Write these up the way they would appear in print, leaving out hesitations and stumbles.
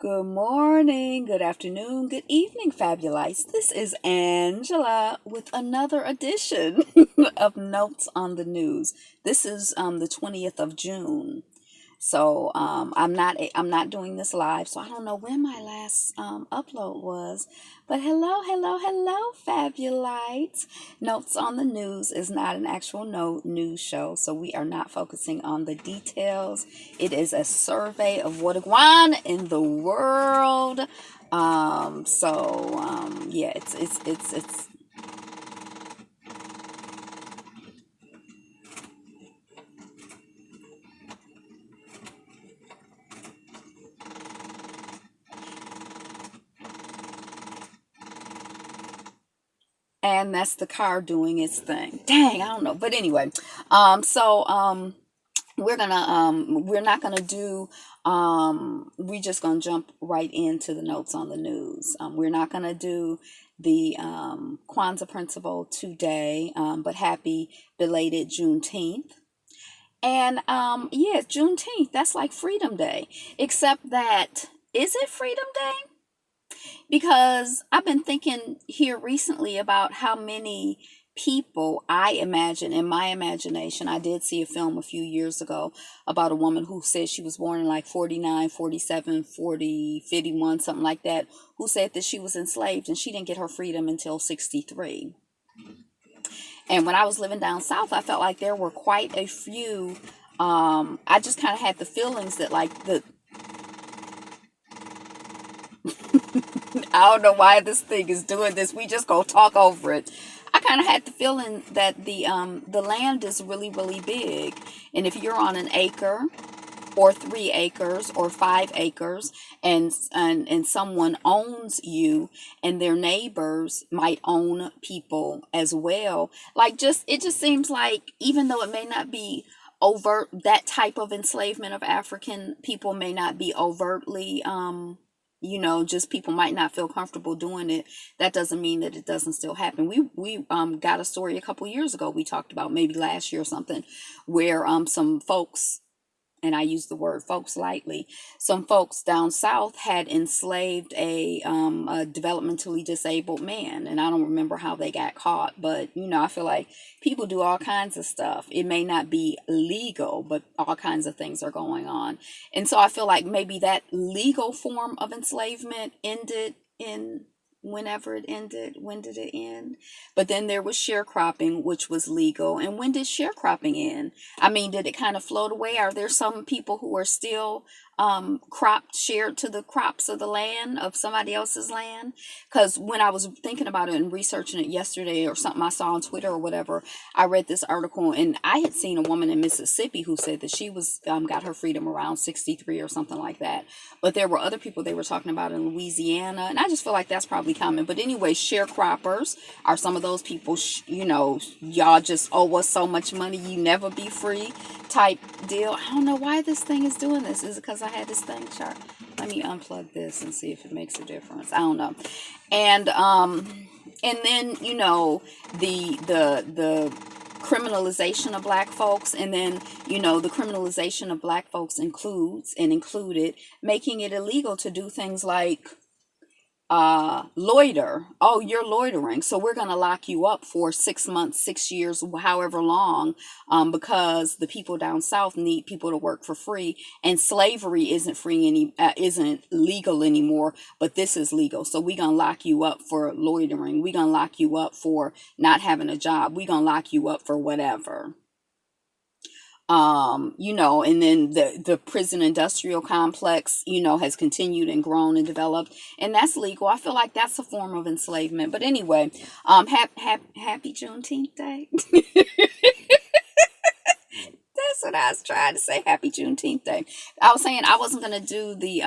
Good morning, good afternoon, good evening, Fabulites. This is Angela with another edition of Notes on the News. This is the 20th of June. So I'm not doing this live, so I don't know when my last upload was. But hello, Fabulites. Notes on the News is not an actual news show, so we are not focusing on the details. It is a survey of what going on in the world. Yeah, it's and that's the car doing its thing. Dang, I don't know, but anyway, um, so um. we're not gonna do we're just gonna jump right into the notes on the news. We're not gonna do the Kwanzaa principle today, but happy belated Juneteenth. And yeah, Juneteenth, that's like Freedom Day, except that, is it Freedom Day? Because I've been thinking here recently about how many people, I imagine, in my imagination, I did see a film a few years ago about a woman who said she was born in like 49, 47, 40, 51, something like that, who said that she was enslaved and she didn't get her freedom until 63. And when I was living down south, I felt like there were quite a few. I just kind of had the feelings that, like, I don't know why this thing is doing this. We just go talk over it. I kind of had the feeling that the land is really really big, and if you're on an acre or 3 acres or 5 acres, and someone owns you, and their neighbors might own people as well, like, just it just seems like, even though it may not be overt, that type of enslavement of African people may not be overtly just people might not feel comfortable doing it. That doesn't mean that it doesn't still happen. We got a story a couple years ago, we talked about, maybe last year or something, where some folks, and I use the word folks lightly, some folks down south had enslaved a developmentally disabled man. And I don't remember how they got caught, but I feel like people do all kinds of stuff. It may not be legal, but all kinds of things are going on. And so I feel like maybe that legal form of enslavement ended in whenever it ended. When did it end? But then there was sharecropping, which was legal. And when did sharecropping end? I mean, did it kind of float away? Are there some people who are still shared to the crops of the land, of somebody else's land? Because when I was thinking about it and researching it yesterday, or something I saw on Twitter or whatever, I read this article, and I had seen a woman in Mississippi who said that she was got her freedom around 63 or something like that. But there were other people they were talking about in Louisiana, and I just feel like that's probably common. But anyway, sharecroppers are some of those people, y'all just owe us so much money, you never be free type deal. I don't know why this thing is doing this. Is it because I had this thing chart? Let me unplug this and see if it makes a difference. I don't know. And then the criminalization of black folks, and then the criminalization of black folks included making it illegal to do things like loiter. Oh, you're loitering, so we're going to lock you up for 6 months, 6 years, however long, because the people down south need people to work for free, and slavery isn't legal anymore, but this is legal, so we're going to lock you up for loitering, we're going to lock you up for not having a job, we're going to lock you up for whatever. And then the prison industrial complex, has continued and grown and developed, and that's legal. I feel like that's a form of enslavement. But anyway, happy Juneteenth Day. That's what I was trying to say. Happy Juneteenth Day. I was saying I wasn't gonna do the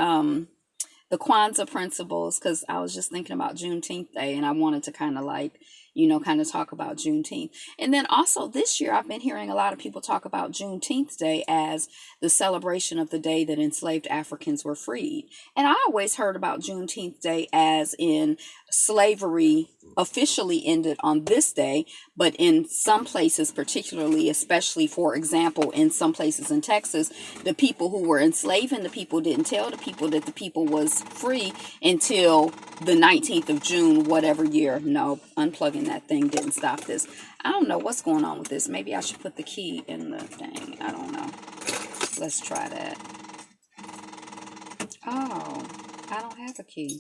Kwanzaa principles, because I was just thinking about Juneteenth Day, and I wanted to kind of, like, kind of talk about Juneteenth. And then also this year, I've been hearing a lot of people talk about Juneteenth Day as the celebration of the day that enslaved Africans were freed. And I always heard about Juneteenth Day as in slavery officially ended on this day, but in some places, particularly, especially for example, in some places in Texas, the people who were enslaving the people didn't tell the people that the people was free until the 19th of June, whatever year. No, unplugging that thing didn't stop this. I don't know what's going on with this. Maybe I should put the key in the thing. I don't know. Let's try that. Oh, I don't have a key.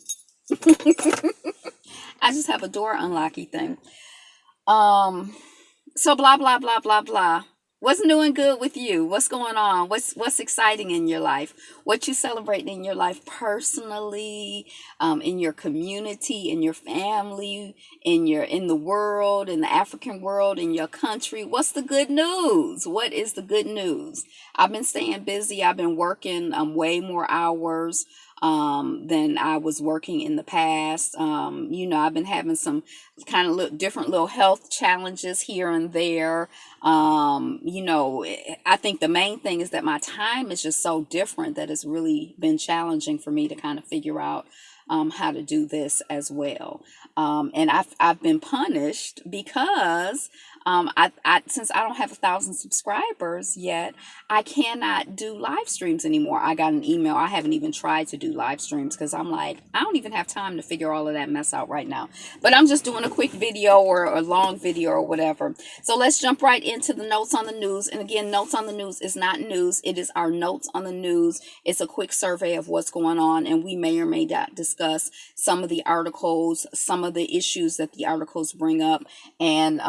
I just have a door unlocky thing. So blah blah blah blah blah. What's new and good with you? What's going on? What's exciting in your life? What you celebrating in your life personally, in your community, in your family, in the world, in the African world, in your country? What's the good news? What is the good news? I've been staying busy. I've been working way more hours than I was working in the past. I've been having some kind of different little health challenges here and there. I think the main thing is that my time is just so different that it's really been challenging for me to kind of figure out how to do this as well. And I've been punished because since I don't have 1,000 subscribers yet, I cannot do live streams anymore. I got an email. I haven't even tried to do live streams because I'm like, I don't even have time to figure all of that mess out right now. But I'm just doing a quick video or a long video or whatever. So let's jump right into the notes on the news. And again, notes on the news is not news. It is our notes on the news. It's a quick survey of what's going on, and we may or may not discuss some of the articles, some of the issues that the articles bring up, and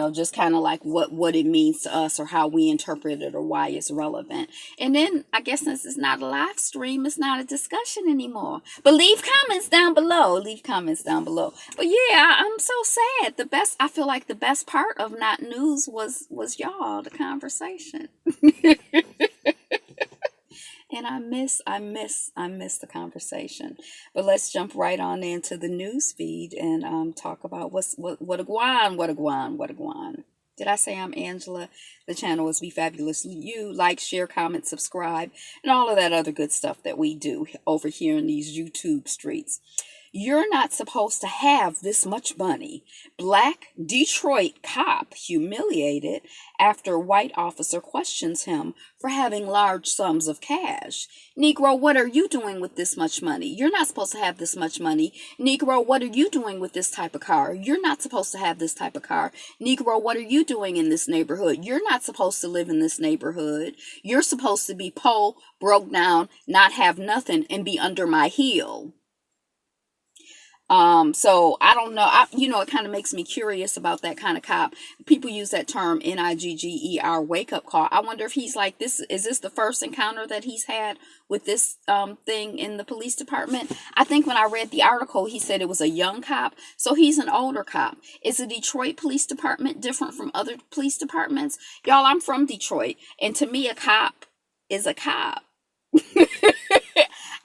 just kind of like what it means to us or how we interpret it or why it's relevant. And then I guess since it's not a live stream, it's not a discussion anymore. But leave comments down below. But yeah, I'm so sad. I feel like the best part of not news was y'all, the conversation. And I miss the conversation. But let's jump right on into the news feed and talk about what a guan. Did I say I'm Angela? The channel is Be Fabulous You. Like, share, comment, subscribe, and all of that other good stuff that we do over here in these YouTube streets. You're not supposed to have this much money. Black Detroit cop humiliated after white officer questions him for having large sums of cash. Negro, what are you doing with this much money? You're not supposed to have this much money. Negro, what are you doing with this type of car? You're not supposed to have this type of car. Negro, what are you doing in this neighborhood? You're not supposed to live in this neighborhood. You're supposed to be poor, broke down, not have nothing, and be under my heel. So I don't know. It kind of makes me curious about that kind of cop. People use that term NIGGER, wake up call. I wonder if he's like this. Is this the first encounter that he's had with this thing in the police department? I think when I read the article, he said it was a young cop. So he's an older cop. Is the Detroit Police Department different from other police departments? Y'all, I'm from Detroit, and to me, a cop is a cop.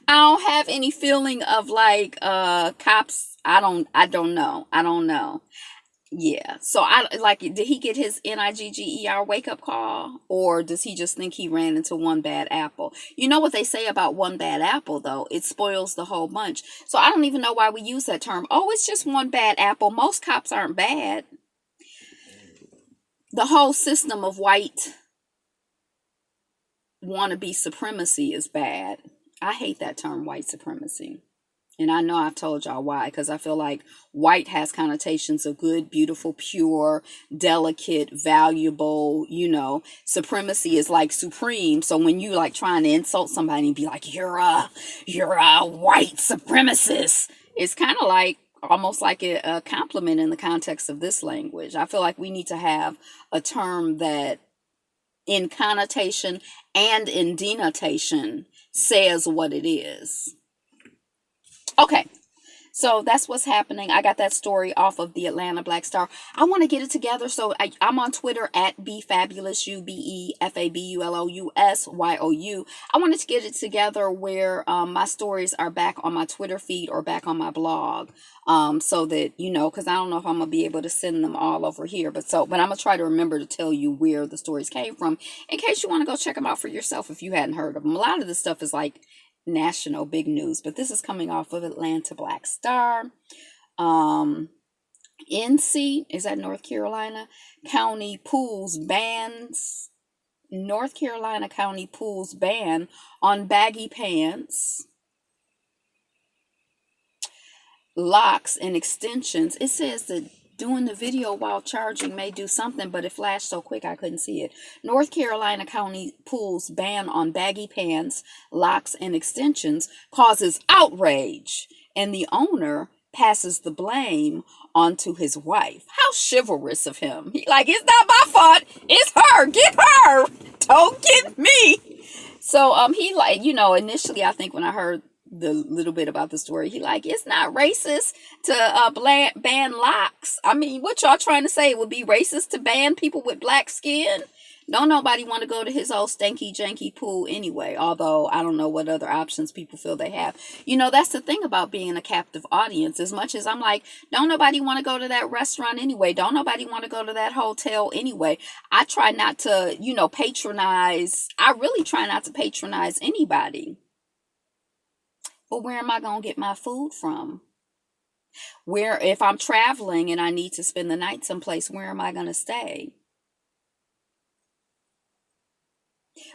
I don't have any feeling of like cops. I don't know. Yeah. So I like, did he get his NIGGER wake up call, or does he just think he ran into one bad apple? You know what they say about one bad apple though? It spoils the whole bunch. So I don't even know why we use that term. Oh, it's just one bad apple. Most cops aren't bad. The whole system of white wannabe supremacy is bad. I hate that term, white supremacy. And I know I've told y'all why, because I feel like white has connotations of good, beautiful, pure, delicate, valuable, supremacy is like supreme. So when you like trying to insult somebody and be like, you're a white supremacist, it's kind of like almost like a compliment in the context of this language. I feel like we need to have a term that in connotation and in denotation says what it is. Okay, So that's what's happening. I got that story off of the Atlanta Black Star. I want to get it together. So I'm on Twitter at BeFabulous, UBEFabulous, I wanted to get it together where my stories are back on my Twitter feed or back on my blog. So that, because I don't know if I'm going to be able to send them all over here. But I'm going to try to remember to tell you where the stories came from in case you want to go check them out for yourself if you hadn't heard of them. A lot of this stuff is like national big news, but this is coming off of Atlanta Black Star. NC, is that North Carolina County Pools bans North Carolina County Pools ban on baggy pants, locks, and extensions. It says that doing the video while charging may do something, but it flashed so quick I couldn't see it. North Carolina County Pools ban on baggy pants, locks, and extensions causes outrage, and the owner passes the blame onto his wife. How chivalrous of him. He like, it's not my fault. It's her. Get her. Don't get me. So he like, initially I think when I heard the little bit about the story, he like, it's not racist to ban locks. I mean, what y'all trying to say? It would be racist to ban people with black skin? Don't nobody want to go to his old stanky janky pool anyway, although I don't know what other options people feel they have. That's the thing about being a captive audience. As much as I'm like, don't nobody want to go to that restaurant anyway, don't nobody want to go to that hotel anyway, I try not to, patronize. I really try not to patronize anybody. But where am I going to get my food from? Where, if I'm traveling and I need to spend the night someplace, where am I going to stay?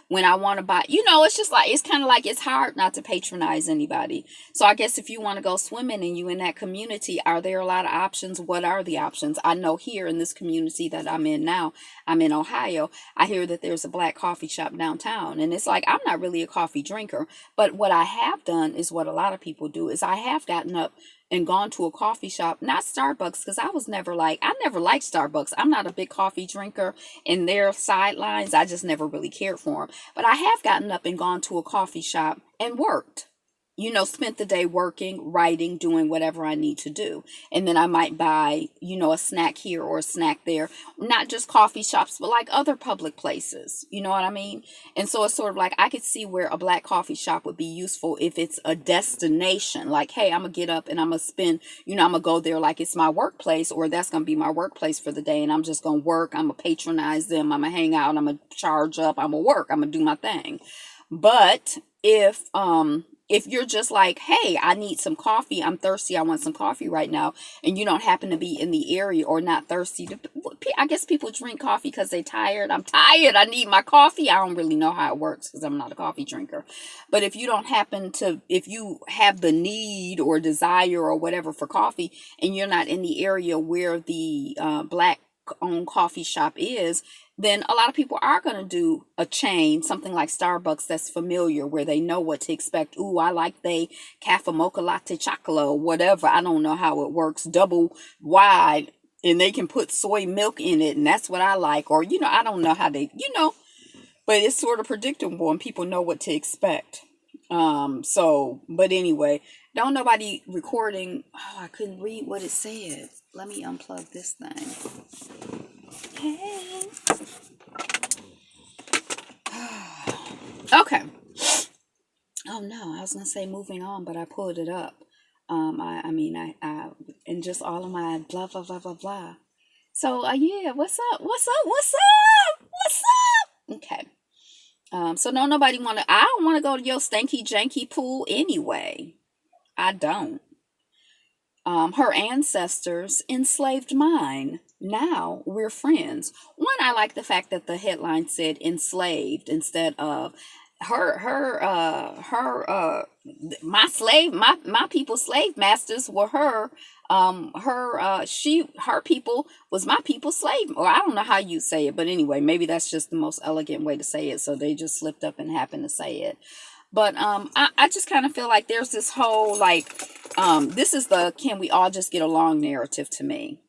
When I want to buy, it's just like, it's kind of like, it's hard not to patronize anybody. So I guess if you want to go swimming and you in that community, are there a lot of options? What are the options? I know here in this community that I'm in now, I'm in Ohio, I hear that there's a black coffee shop downtown. And it's like, I'm not really a coffee drinker, but what I have done is what a lot of people do is I have gotten up and gone to a coffee shop, not Starbucks, because I never liked Starbucks. I'm not a big coffee drinker, and their sidelines, I just never really cared for them. But I have gotten up and gone to a coffee shop and worked. Spent the day working, writing, doing whatever I need to do. And then I might buy, a snack here or a snack there. Not just coffee shops, but like other public places. You know what I mean? And so it's sort of like, I could see where a black coffee shop would be useful if it's a destination. Like, hey, I'm going to get up and I'm going to spend, I'm going to go there like it's my workplace, or that's going to be my workplace for the day. And I'm just going to work. I'm going to patronize them. I'm going to hang out. I'm going to charge up. I'm going to work. I'm going to do my thing. But if you're just like, hey, I need some coffee, I'm thirsty, I want some coffee right now, and you don't happen to be in the area or not thirsty, I guess people drink coffee because they're tired. I'm tired, I need my coffee. I don't really know how it works because I'm not a coffee drinker. But if you have the need or desire or whatever for coffee, and you're not in the area where the black owned coffee shop is, then a lot of people are going to do a chain, something like Starbucks that's familiar, where they know what to expect. Ooh, I like they cafe mocha latte chocolate or whatever. I don't know how it works. Double wide, and they can put soy milk in it, and that's what I like. Or, I don't know how they, but it's sort of predictable and people know what to expect. But anyway, don't nobody recording. Oh, I couldn't read what it said. Let me unplug this thing. Hey. Okay. Oh no, I was gonna say moving on, but I pulled it up. I and just all of my blah blah blah blah blah. So yeah, what's up? Okay. So no, nobody I don't want to go to your stanky janky pool anyway. I don't. Her ancestors enslaved mine. Now we're friends. One, I like the fact that the headline said enslaved instead of my people slave masters were her. Her people was my people slave, or I don't know how you say it, but anyway, maybe that's just the most elegant way to say it. So they just slipped up and happened to say it. But I just kind of feel like there's this whole this is the can we all just get along narrative to me.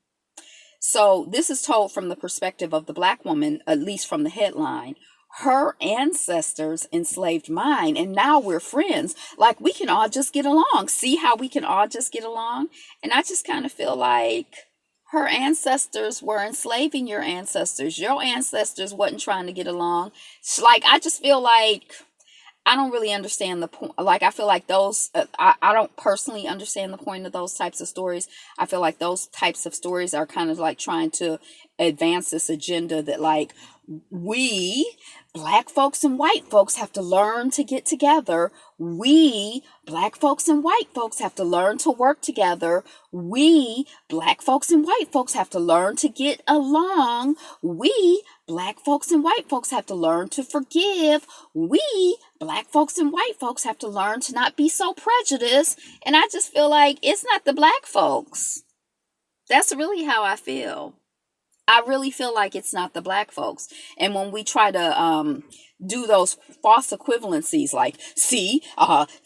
So this is told from the perspective of the black woman, at least from the headline, her ancestors enslaved mine, and now we're friends. Like, we can all just get along. See how we can all just get along? And I just kind of feel like her ancestors were enslaving your ancestors. Your ancestors wasn't trying to get along. Like, I just feel like I don't really understand the point. Like, I feel like those, I don't personally understand the point of those types of stories. I feel like those types of stories are kind of like trying to advance this agenda that, like, we black folks and white folks have to learn to get together. We black folks and white folks have to learn to work together. We black folks and white folks have to learn to get along. We black folks and white folks have to learn to forgive. We black folks and white folks have to learn to not be so prejudiced. And I just feel like it's not the black folks. That's really how I feel. I really feel like it's not the black folks. And when we try to do those false equivalencies, like, see,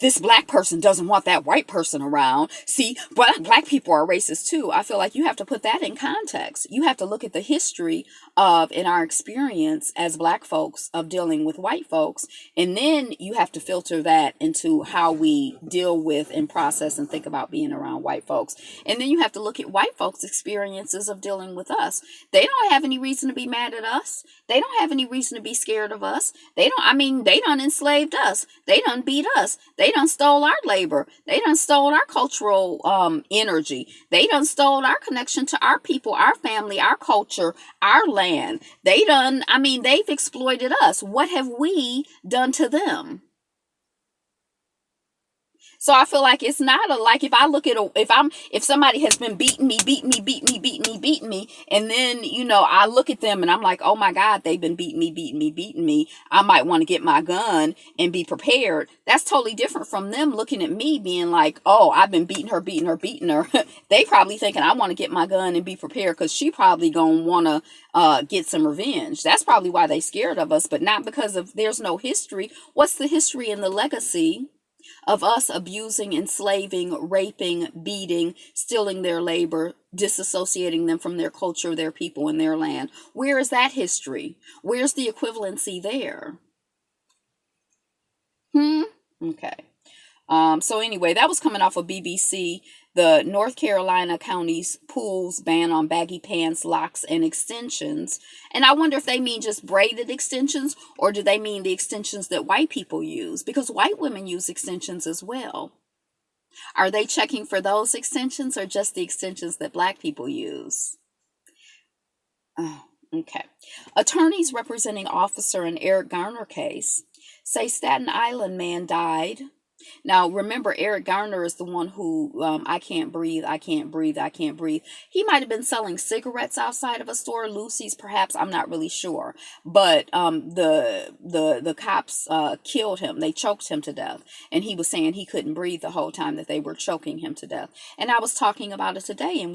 this black person doesn't want that white person around. See, black people are racist too. I feel like you have to put that in context. You have to look at the history of, in our experience as black folks, of dealing with white folks. And then you have to filter that into how we deal with and process and think about being around white folks. And then you have to look at white folks' experiences of dealing with us. They don't have any reason to be mad at us. They don't have any reason to be scared of us. They done enslaved us. They done beat us. They done stole our labor. They done stole our cultural energy. They done stole our connection to our people, our family, our culture, our land. They've exploited us. What have we done to them? So I feel like it's not like, if I look at if somebody has been beating me, and then, I look at them and I'm like, oh my God, they've been beating me. I might want to get my gun and be prepared. That's totally different from them looking at me being like, oh, I've been beating her. They probably thinking I want to get my gun and be prepared because she probably gonna want to get some revenge. That's probably why they scared of us, but not because of there's no history. What's the history and the legacy of us abusing, enslaving, raping, beating, stealing their labor, disassociating them from their culture, their people, and their land? Where is that history? Where's the equivalency there? Okay. So anyway, that was coming off of BBC. The North Carolina counties pools ban on baggy pants, locks, and extensions. And I wonder if they mean just braided extensions, or do they mean the extensions that white people use? Because white women use extensions as well. Are they checking for those extensions, or just the extensions that black people use? Oh, okay. Attorneys representing officer in Eric Garner case say Staten Island man died. Now, remember, Eric Garner is the one who, I can't breathe. He might have been selling cigarettes outside of a store, Lucy's perhaps, I'm not really sure. But the cops killed him. They choked him to death. And he was saying he couldn't breathe the whole time that they were choking him to death. And I was talking about it today, and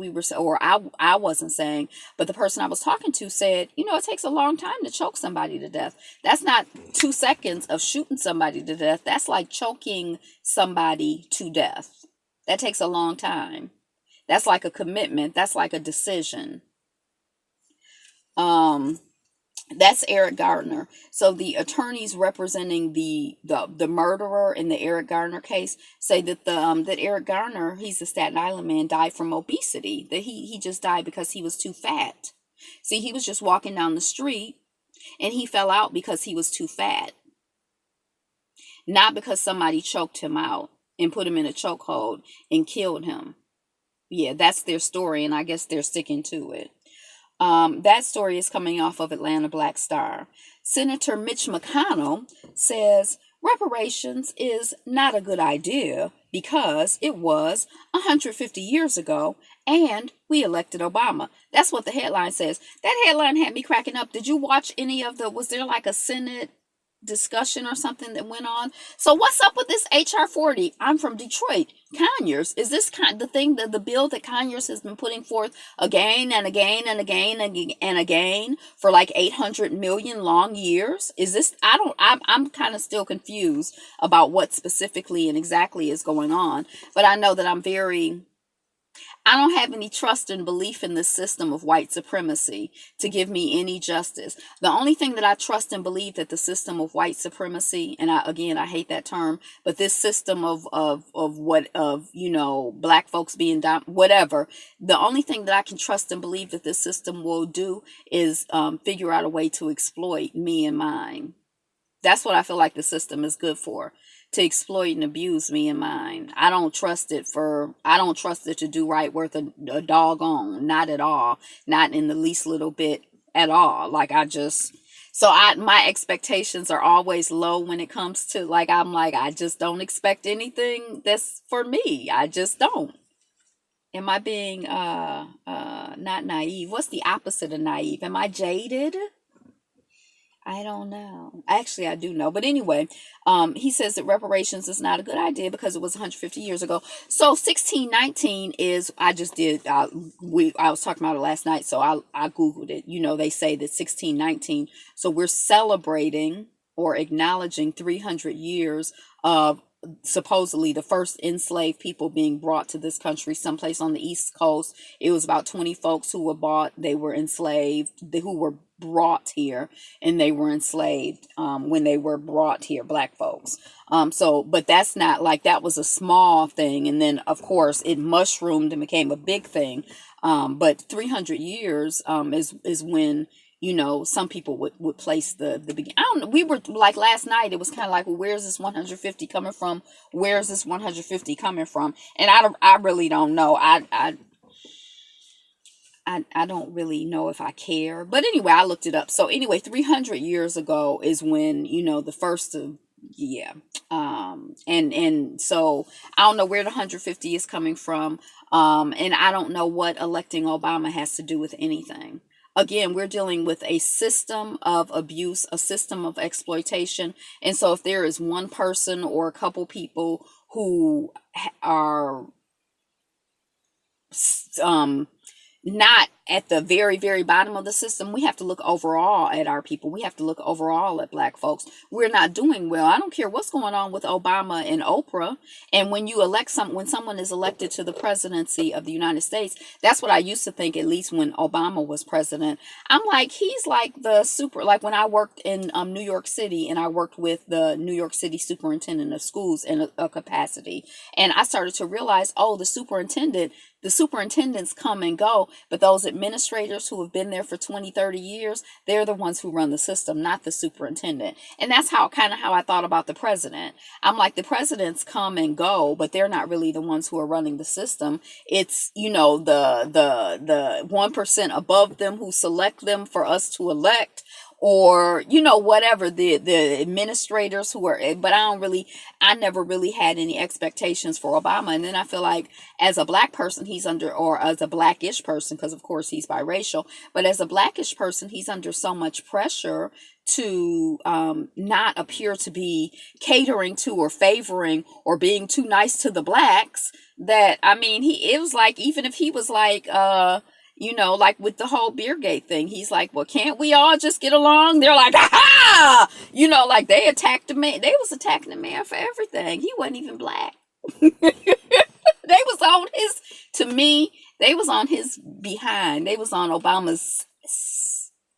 I wasn't saying, but the person I was talking to said, it takes a long time to choke somebody to death. That's not 2 seconds of shooting somebody to death. That's like choking somebody to death. That takes a long time. That's like a commitment. That's like a decision. That's Eric Gardner. So the attorneys representing the murderer in the Eric Garner case say that that Eric Garner, he's a Staten Island man, died from obesity. That he just died because he was too fat. See, he was just walking down the street and he fell out because he was too fat. Not because somebody choked him out and put him in a chokehold and killed him. Yeah, that's their story, and I guess they're sticking to it. That story is coming off of Atlanta Black Star. Senator Mitch McConnell says reparations is not a good idea because it was 150 years ago and we elected Obama. That's what the headline says. That headline had me cracking up. Did you watch any of was there like a Senate discussion or something that went on? So what's up with this HR 40? I'm from Detroit. Conyers, is this the thing, that the bill that Conyers has been putting forth again and again and again and again for like 800 million long years? Is this, I'm kind of still confused about what specifically and exactly is going on, but I know that I don't have any trust and belief in this system of white supremacy to give me any justice. The only thing that I trust and believe that the system of white supremacy, and I hate that term, but this system of black folks being down, whatever. The only thing that I can trust and believe that this system will do is figure out a way to exploit me and mine. That's what I feel like the system is good for, to exploit and abuse me and mine. I don't trust it to do right worth a doggone, not at all, not in the least little bit at all. My expectations are always low when it comes to, like, I just don't expect anything that's for me. I just don't. Am I being not naive? What's the opposite of naive? Am I jaded? I don't know. Actually, I do know. But anyway, he says that reparations is not a good idea because it was 150 years ago. So 1619 is, I was talking about it last night, so I Googled it. They say that 1619, so we're celebrating or acknowledging 300 years of supposedly the first enslaved people being brought to this country someplace on the East Coast. It was about 20 folks who were enslaved, who were brought here, and they were enslaved when they were brought here, black folks. But that's not like, that was a small thing, and then of course it mushroomed and became a big thing. But 300 years is when some people would place the beginning. I don't know. We were like last night. It was kind of like, well, where's this 150 coming from? Where's this 150 coming from? And I really don't know. I don't really know if I care. But anyway, I looked it up. So anyway, 300 years ago is when the first of yeah. And so I don't know where the 150 is coming from. And I don't know what electing Obama has to do with anything. Again, we're dealing with a system of abuse, a system of exploitation. And so if there is one person or a couple people who are not at the very, very bottom of the system, we have to look overall at our people. We have to look overall at black folks. We're not doing well. I don't care what's going on with Obama and Oprah. And when when someone is elected to the presidency of the United States, that's what I used to think, at least when Obama was president. I'm like, he's like like when I worked in New York City, and I worked with the New York City superintendent of schools in a capacity. And I started to realize, the superintendents come and go, but those administrators who have been there for 20, 30 years, they're the ones who run the system, not the superintendent. And that's how I thought about the president. I'm like, the presidents come and go, but they're not really the ones who are running the system. It's, the 1% above them who select them for us to elect, or whatever, the administrators who are. But I never really had any expectations for Obama. And then I feel like, as a black person, or as a blackish person, because of course he's biracial, but as a blackish person, he's under so much pressure to not appear to be catering to or favoring or being too nice to the blacks, that it was like, even if he was like like with the whole Beergate thing, he's like, well, can't we all just get along? They're like, aha! Like they attacked the man. They was attacking the man for everything. He wasn't even black. They was on they was on his behind. They was on Obama's,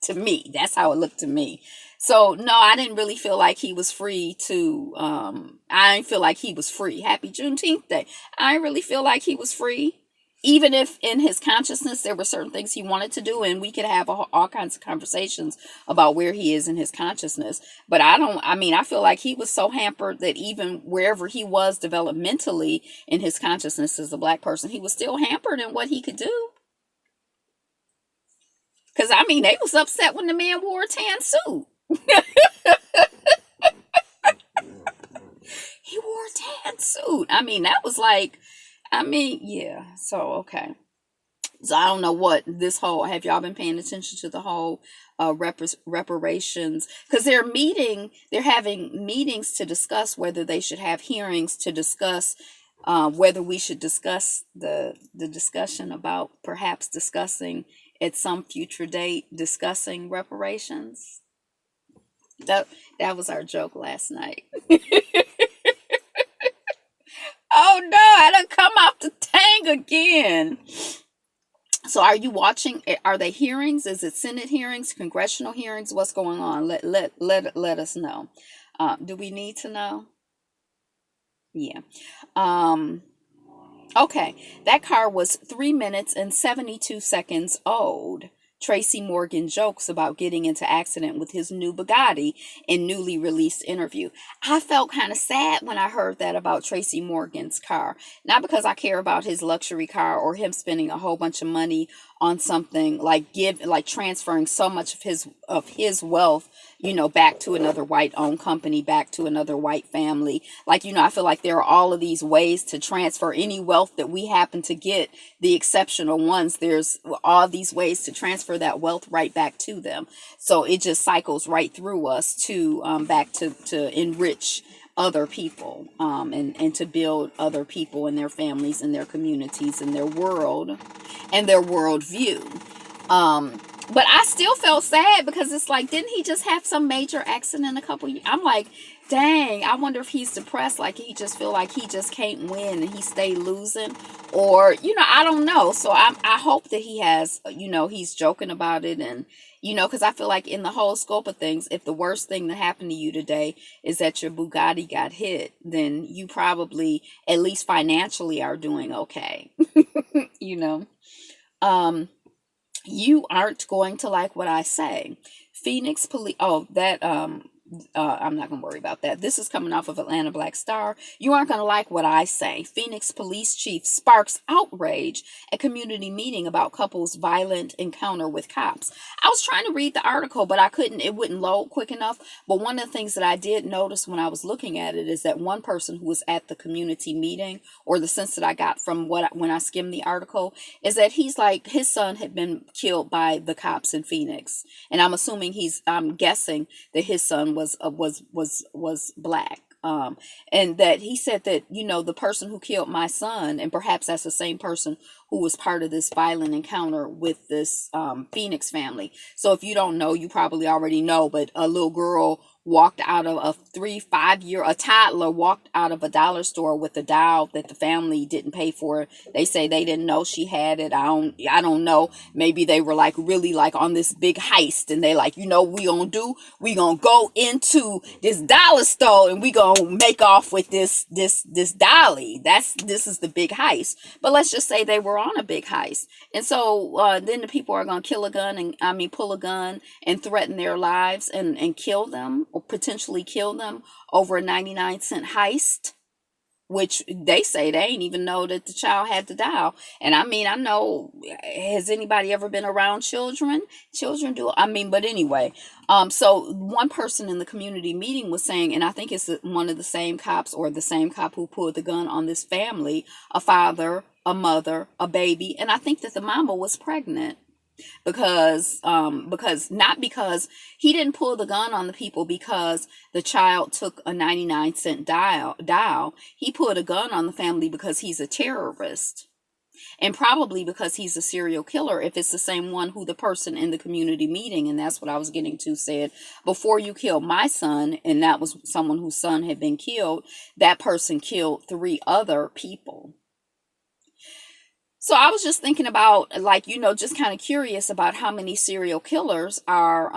to me. That's how it looked to me. So no, I didn't really feel like he was free to, I didn't feel like he was free. Happy Juneteenth Day. I didn't really feel like he was free. Even if in his consciousness there were certain things he wanted to do, and we could have all kinds of conversations about where he is in his consciousness. But I feel like he was so hampered that even wherever he was developmentally in his consciousness as a black person, he was still hampered in what he could do. Because, they was upset when the man wore a tan suit. He wore a tan suit. That was like, yeah. So, okay. So I don't know what this whole, have y'all been paying attention to the whole reparations? Because they're having meetings to discuss whether they should have hearings to discuss whether we should discuss the discussion about perhaps discussing at some future date, discussing reparations. That was our joke last night. Oh no, I done come off the tang again. So are you watching? Are they hearings? Is it Senate hearings, congressional hearings? What's going on? Let us know. Do we need to know? Yeah. Um, okay. That car was 3 minutes and 72 seconds old. Tracy Morgan jokes about getting into accident with his new Bugatti in newly released interview. I felt kind of sad when I heard that about Tracy Morgan's car. Not because I care about his luxury car or him spending a whole bunch of money on something like transferring so much of his wealth, back to another white owned company, back to another white family. Like, I feel like there are all of these ways to transfer any wealth that we happen to get, the exceptional ones. There's all these ways to transfer that wealth right back to them. So it just cycles right through us to back to enrich other people, and to build other people and their families and their communities and their world and their worldview. But I still felt sad because it's like, didn't he just have some major accident a couple years? I'm like, dang, I wonder if he's depressed, like he just feel like he just can't win and he stayed losing, or I don't know. So I hope that he has, he's joking about it, and because I feel like in the whole scope of things, if the worst thing that happened to you today is that your Bugatti got hit, then you probably at least financially are doing okay. you know you aren't going to like what I say. Phoenix police. Oh, that I'm not going to worry about that. This is coming off of Atlanta Black Star. You aren't going to like what I say. Phoenix police chief sparks outrage at community meeting about couple's violent encounter with cops. I was trying to read the article, but I couldn't. It wouldn't load quick enough. But one of the things that I did notice when I was looking at it is that one person who was at the community meeting, or the sense that I got from when I skimmed the article, is that he's like, his son had been killed by the cops in Phoenix, and I'm guessing that his son was black, and that he said that the person who killed my son, and perhaps that's the same person who was part of this violent encounter with this Phoenix family. So if you don't know, you probably already know, but a little girl walked out of a toddler walked out of a dollar store with a doll that the family didn't pay for. They say they didn't know she had it. I don't know. Maybe they were like really like on this big heist, and they like, we gonna go into this dollar store and we gonna make off with this dolly. This is the big heist. But let's just say they were on a big heist. And so then the people are gonna pull a gun and threaten their lives and kill them, or potentially kill them, over a 99-cent heist, which they say they ain't even know that the child had the dial. And I know, has anybody ever been around children? Children do. But anyway, so one person in the community meeting was saying, and I think it's one of the same cops, or the same cop who pulled the gun on this family, a father, a mother, a baby, and I think that the mama was pregnant. Because he didn't pull the gun on the people because the child took a 99-cent dial. He pulled a gun on the family because he's a terrorist, and probably because he's a serial killer, if it's the same one who the person in the community meeting, and that's what I was getting to, said, before you killed my son, and that was someone whose son had been killed, that person killed 3 other people. So I was just thinking about, like, just kind of curious about how many serial killers are,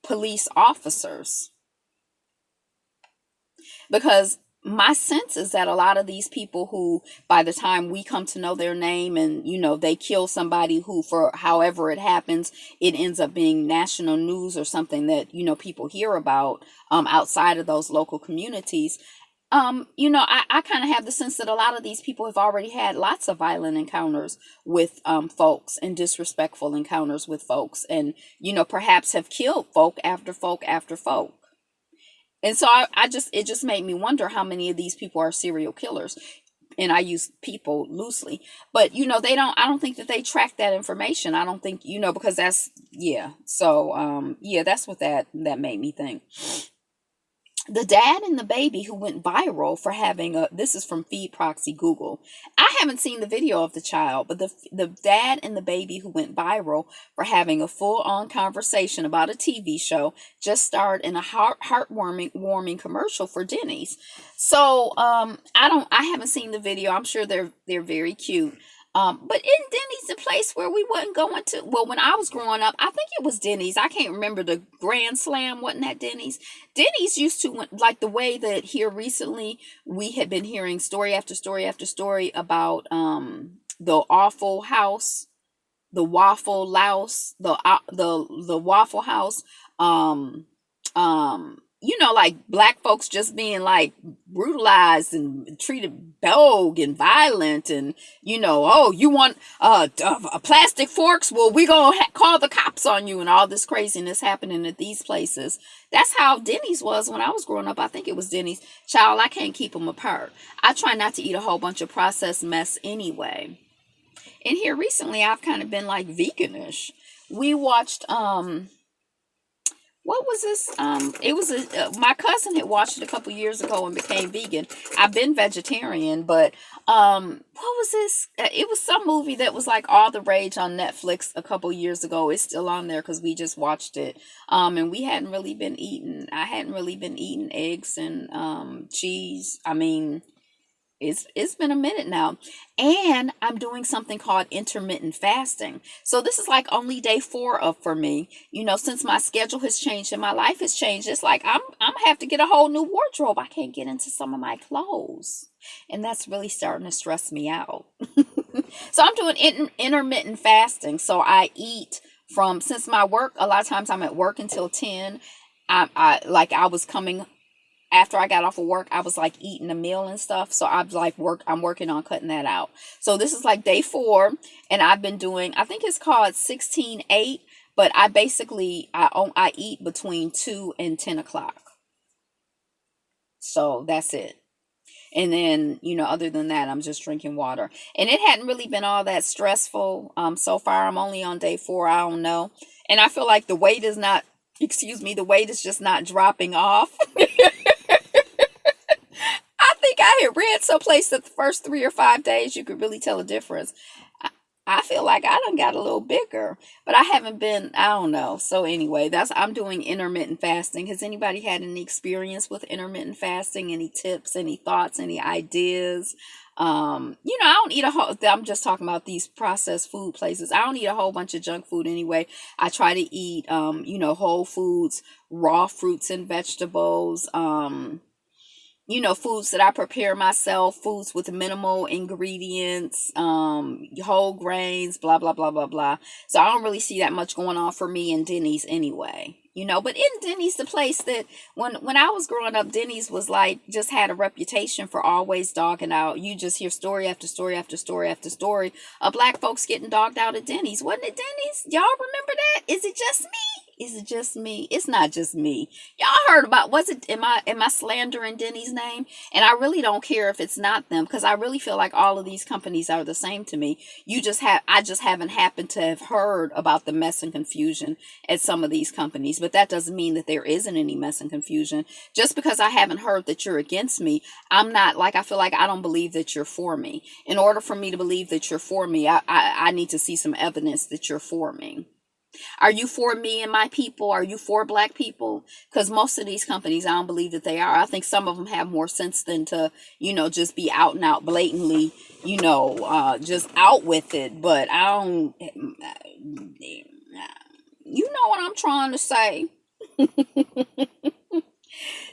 police officers. Because my sense is that a lot of these people who, by the time we come to know their name, and, they kill somebody who, for however it happens, it ends up being national news or something that, people hear about outside of those local communities. I kind of have the sense that a lot of these people have already had lots of violent encounters with folks, and disrespectful encounters with folks, and, perhaps have killed folk after folk after folk. And so it just made me wonder how many of these people are serial killers. And I use people loosely, but I don't think that they track that information. I don't think, because that's, yeah. So, that's what that made me think. The dad and the baby who went viral for having this is from Feed Proxy Google. I haven't seen the video of the child, but the dad and the baby who went viral for having a full-on conversation about a TV show just starred in a heartwarming commercial for Denny's. So I haven't seen the video. I'm sure they're very cute. But in Denny's a place where we wasn't going to? Well, when I was growing up, I think it was Denny's. I can't remember the Grand Slam. Wasn't that Denny's? Denny's used to, like the way that here recently we had been hearing story after story after story about the awful house, the Waffle Louse, the Waffle House, um like black folks just being like brutalized and treated bogue and violent, and oh, you want plastic forks, well, we gonna call the cops on you, and all this craziness happening at these places. That's how Denny's was when I was growing up. I think it was Denny's. Child, I can't keep them apart. I try not to eat a whole bunch of processed mess anyway. And here recently I've kind of been like veganish. We watched what was this? It was my cousin had watched it a couple years ago and became vegan. I've been vegetarian, but what was this? It was some movie that was like all the rage on Netflix a couple years ago. It's still on there because we just watched it. And we hadn't really been eating. I hadn't really been eating eggs and cheese. I mean, it's been a minute now, and I'm doing something called intermittent fasting. So this is like only day 4 of for me. Since my schedule has changed and my life has changed, it's like I'm have to get a whole new wardrobe. I can't get into some of my clothes, and that's really starting to stress me out. So I'm doing intermittent fasting. So I eat from, since my work, a lot of times I'm at work until 10. I was coming after I got off of work, I was like eating a meal and stuff. So I'm working on cutting that out. So this is like day 4, and I've been doing, I think it's called 16-8, but I eat between 2 and 10 o'clock. So that's it. And then, other than that, I'm just drinking water. And it hadn't really been all that stressful. So far, I'm only on day 4. I don't know. And I feel like the weight is not, excuse me, the weight is just not dropping off. I think I had read someplace that the first 3 or 5 days you could really tell a difference. I feel like I done got a little bigger, but I haven't been, I don't know. So anyway, I'm doing intermittent fasting. Has anybody had any experience with intermittent fasting? Any tips, any thoughts, any ideas? I don't eat I'm just talking about these processed food places. I don't eat a whole bunch of junk food anyway. I try to eat, whole foods, raw fruits and vegetables, foods that I prepare myself, foods with minimal ingredients, whole grains, blah, blah, blah, blah, blah. So I don't really see that much going on for me in Denny's anyway. But in Denny's, the place that when I was growing up, Denny's was like, just had a reputation for always dogging out. You just hear story after story after story after story of black folks getting dogged out at Denny's. Wasn't it Denny's? Y'all remember that? Is it just me? Is it just me? It's not just me. Y'all heard about, am I slandering Denny's name? And I really don't care if it's not them, because I really feel like all of these companies are the same to me. I just haven't happened to have heard about the mess and confusion at some of these companies. But that doesn't mean that there isn't any mess and confusion. Just because I haven't heard that you're against me, I'm not, like, I feel like I don't believe that you're for me. In order for me to believe that you're for me, I need to see some evidence that you're for me. Are you for me and my people? Are you for black people? Because most of these companies, I don't believe that they are. I think some of them have more sense than to, just be out and out blatantly, just out with it. But I don't, you know what I'm trying to say.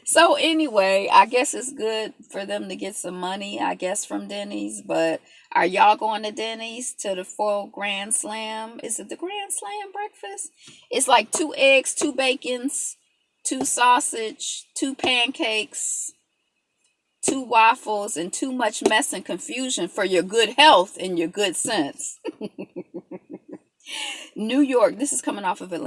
So anyway, I guess it's good for them to get some money, I guess, from Denny's. But are y'all going to Denny's to the full Grand Slam? Is it the Grand Slam breakfast? It's like 2 eggs, 2 bacons, 2 sausage, 2 pancakes, 2 waffles, and too much mess and confusion for your good health and your good sense. New York, this is coming off of Atlanta.